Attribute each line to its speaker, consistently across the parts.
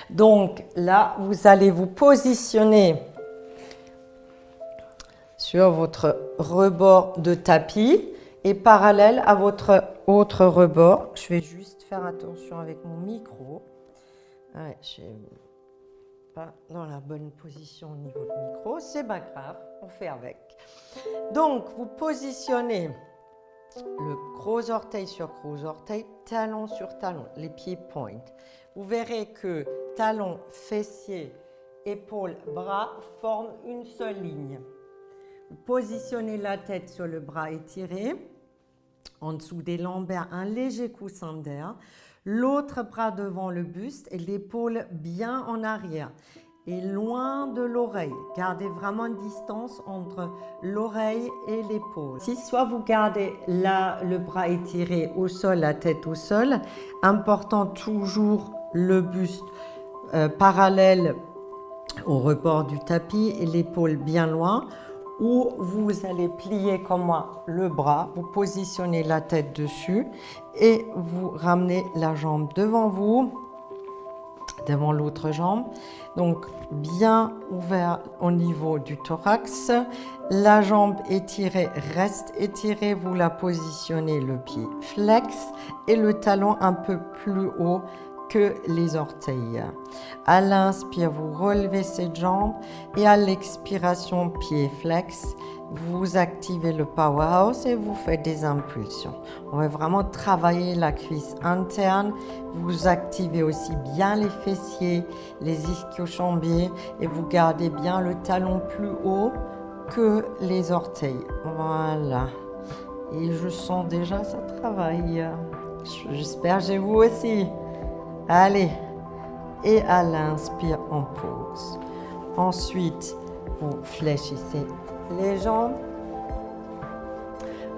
Speaker 1: Donc là, vous allez vous positionner sur votre rebord de tapis et parallèle à votre autre rebord. Je vais juste faire attention avec mon micro. Ouais, je suis pas dans la bonne position au niveau du micro. C'est pas grave, on fait avec. Donc, vous positionnez le gros orteil sur gros orteil, talon sur talon, les pieds point. Vous verrez que talon, fessier, épaule, bras forment une seule ligne. Vous positionnez la tête sur le bras étiré, en dessous des lombaires, un léger coussin d'air, l'autre bras devant le buste et l'épaule bien en arrière et loin de l'oreille. Gardez vraiment une distance entre l'oreille et l'épaule. Si soit vous gardez là le bras étiré au sol, la tête au sol, important toujours le buste parallèle au rebord du tapis et l'épaule bien loin, ou vous allez plier comme moi le bras, vous positionnez la tête dessus et vous ramenez la jambe devant vous, devant l'autre jambe. Donc bien ouvert au niveau du thorax, la jambe étirée reste étirée, vous la positionnez le pied flex et le talon un peu plus haut que les orteils. À l'inspire, vous relevez cette jambe et à l'expiration, pied flex, vous activez le powerhouse et vous faites des impulsions. On va vraiment travailler la cuisse interne. Vous activez aussi bien les fessiers, les ischio-jambiers et vous gardez bien le talon plus haut que les orteils. Voilà. Et je sens déjà ça travaille. J'espère chez vous aussi. Allez, et à l'inspire, on pose. Ensuite, vous fléchissez les jambes.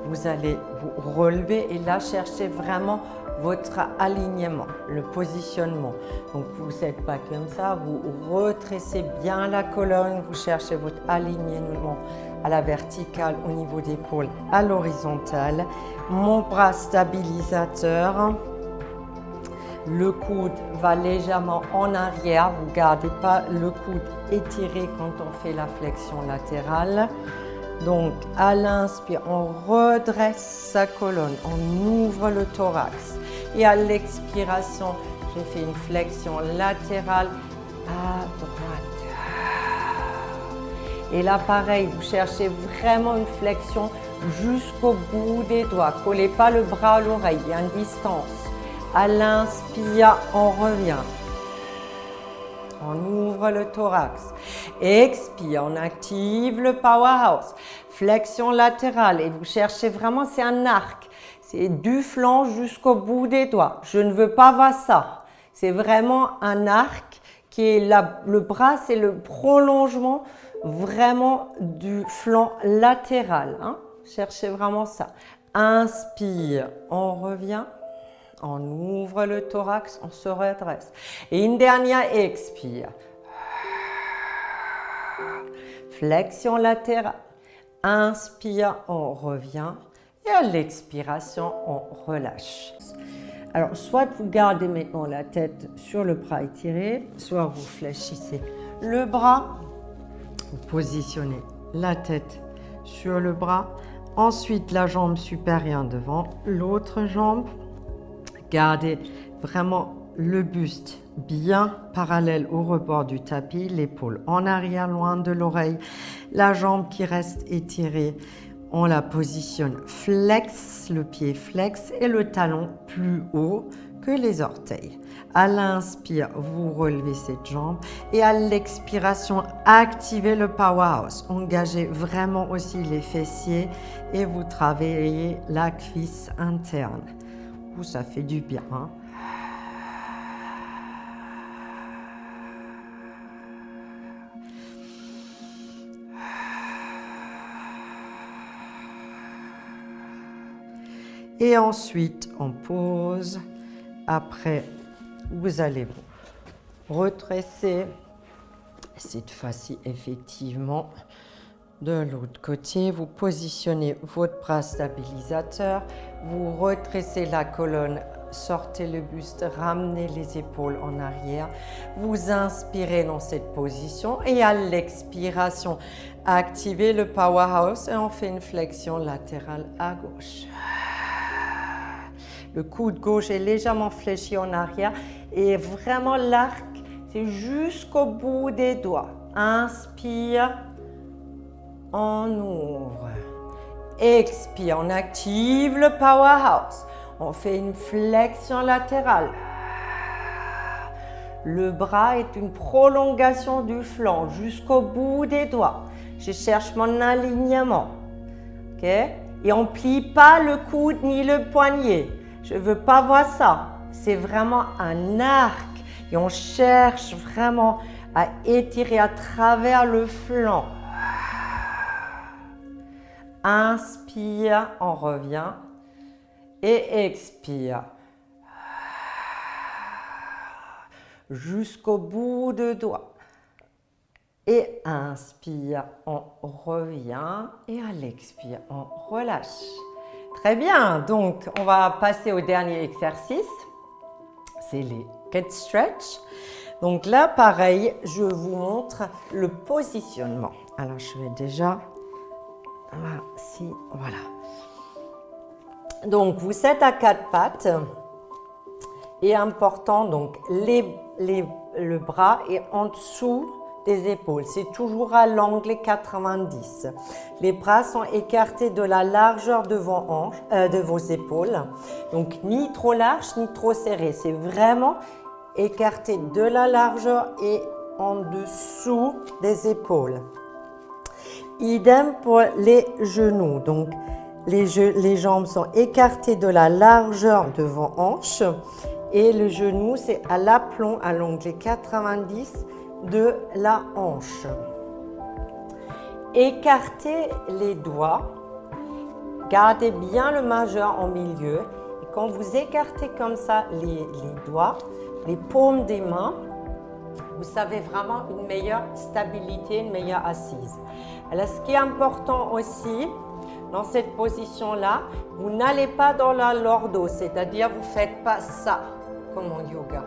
Speaker 1: Vous allez vous relever et là, cherchez vraiment votre alignement, le positionnement. Donc, vous n'êtes pas comme ça, vous retracez bien la colonne, vous cherchez votre alignement à la verticale, au niveau des épaules, à l'horizontale. Mon bras stabilisateur. Le coude va légèrement en arrière, vous ne gardez pas le coude étiré quand on fait la flexion latérale. Donc à l'inspire, on redresse sa colonne, on ouvre le thorax. Et à l'expiration, j'ai fait une flexion latérale à droite. Et là pareil, vous cherchez vraiment une flexion jusqu'au bout des doigts. Collez pas le bras à l'oreille, il y a une distance. À l'inspire, on revient. On ouvre le thorax. Expire, on active le powerhouse. Flexion latérale. Et vous cherchez vraiment, c'est un arc. C'est du flanc jusqu'au bout des doigts. Je ne veux pas voir ça. C'est vraiment un arc qui est le bras, c'est le prolongement vraiment du flanc latéral. Hein. Cherchez vraiment ça. Inspire, on revient. On ouvre le thorax, on se redresse. Et une dernière expire. Flexion latérale. Inspire, on revient. Et à l'expiration, on relâche. Alors, soit vous gardez maintenant la tête sur le bras étiré, soit vous fléchissez le bras. Vous positionnez la tête sur le bras. Ensuite, la jambe supérieure devant l'autre jambe. Gardez vraiment le buste bien parallèle au rebord du tapis, l'épaule en arrière loin de l'oreille, la jambe qui reste étirée, on la positionne flex, le pied flex et le talon plus haut que les orteils. À l'inspire, vous relevez cette jambe et à l'expiration, activez le powerhouse. Engagez vraiment aussi les fessiers et vous travaillez la cuisse interne. Ça fait du bien. Hein? Et ensuite, on pose. Après, vous allez vous retracer. Cette fois-ci, effectivement, de l'autre côté, vous positionnez votre bras stabilisateur. Vous retracez la colonne sortez le buste, ramenez les épaules en arrière. Vous inspirez dans cette position et à l'expiration, activez le powerhouse et on fait une flexion latérale à gauche. Le coude gauche est légèrement fléchi en arrière et vraiment l'arc, c'est jusqu'au bout des doigts. Inspire, on ouvre. Expire, on active le powerhouse. On fait une flexion latérale. Le bras est une prolongation du flanc jusqu'au bout des doigts. Je cherche mon alignement. Ok? Et on ne plie pas le coude ni le poignet. Je ne veux pas voir ça. C'est vraiment un arc. Et on cherche vraiment à étirer à travers le flanc. Inspire, on revient. Et expire. Jusqu'au bout de doigt. Et inspire, on revient. Et à l'expire, on relâche. Très bien, donc on va passer au dernier exercice. C'est les cat stretch. Donc là, pareil, je vous montre le positionnement. Alors, je vais déjà... Voilà. Donc, vous êtes à quatre pattes. Et important, donc, le bras est en dessous des épaules. C'est toujours à l'angle 90. Les bras sont écartés de la largeur de vos épaules. Donc, ni trop large, ni trop serré. C'est vraiment écarté de la largeur et en dessous des épaules. Idem pour les genoux. Donc, les jambes sont écartées de la largeur de vos hanches. Et le genou, c'est à l'aplomb, à l'angle 90 de la hanche. Écartez les doigts. Gardez bien le majeur en milieu. Et quand vous écartez comme ça les doigts, les paumes des mains, vous avez vraiment une meilleure stabilité, une meilleure assise. Alors, ce qui est important aussi, dans cette position-là, vous n'allez pas dans la lordo, c'est-à-dire vous ne faites pas ça, comme en yoga.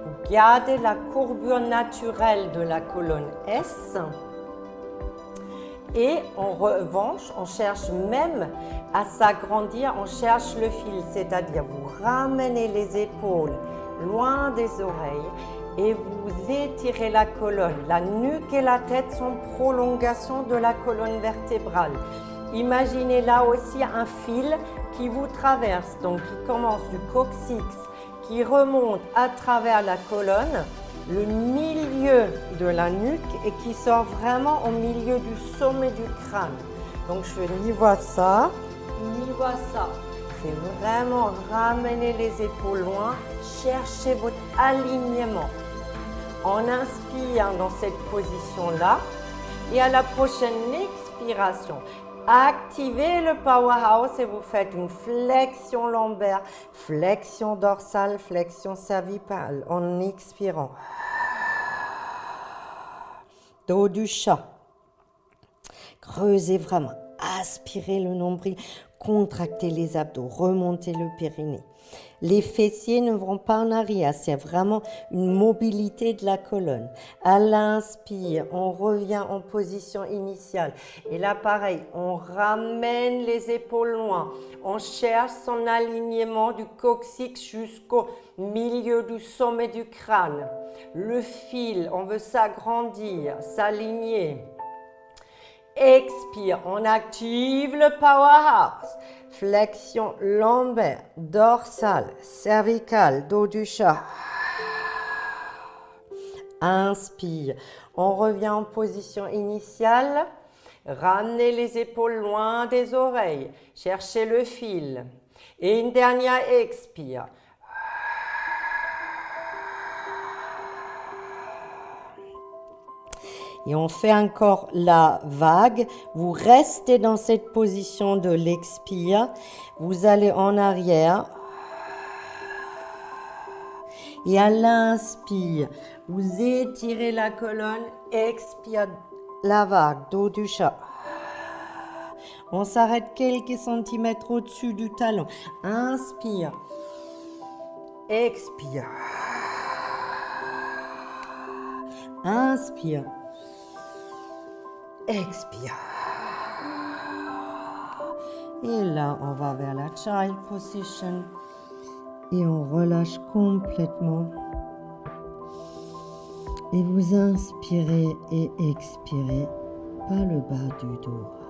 Speaker 1: Vous gardez la courbure naturelle de la colonne S. Et en revanche, on cherche même à s'agrandir, on cherche le fil, c'est-à-dire vous ramenez les épaules loin des oreilles et vous étirez la colonne. La nuque et la tête sont prolongation de la colonne vertébrale. Imaginez là aussi un fil qui vous traverse, donc qui commence du coccyx, qui remonte à travers la colonne, le milieu de la nuque et qui sort vraiment au milieu du sommet du crâne. Donc je niveau ça, niveau ça. C'est vraiment ramener les épaules loin, cherchez votre alignement. On inspire dans cette position-là et à la prochaine expiration, activez le powerhouse et vous faites une flexion lombaire, flexion dorsale, flexion cervicale en expirant. Dos du chat. Creusez vraiment, aspirez le nombril, contractez les abdos, remontez le périnée. Les fessiers ne vont pas en arrière, c'est vraiment une mobilité de la colonne. À l'inspire, on revient en position initiale. Et là, pareil, on ramène les épaules loin. On cherche son alignement du coccyx jusqu'au milieu du sommet du crâne. Le fil, on veut s'agrandir, s'aligner. Expire, on active le powerhouse. Flexion lombaire, dorsale, cervicale, dos du chat. Inspire, on revient en position initiale. Ramenez les épaules loin des oreilles. Cherchez le fil. Et une dernière expire. Et on fait encore la vague. Vous restez dans cette position de l'expire. Vous allez en arrière. Et à l'inspire, vous étirez la colonne. Expire la vague, dos du chat. On s'arrête quelques centimètres au-dessus du talon. Inspire. Expire. Inspire. Expire. Et là, on va vers la child position. Et on relâche complètement. Et vous inspirez et expirez par le bas du dos.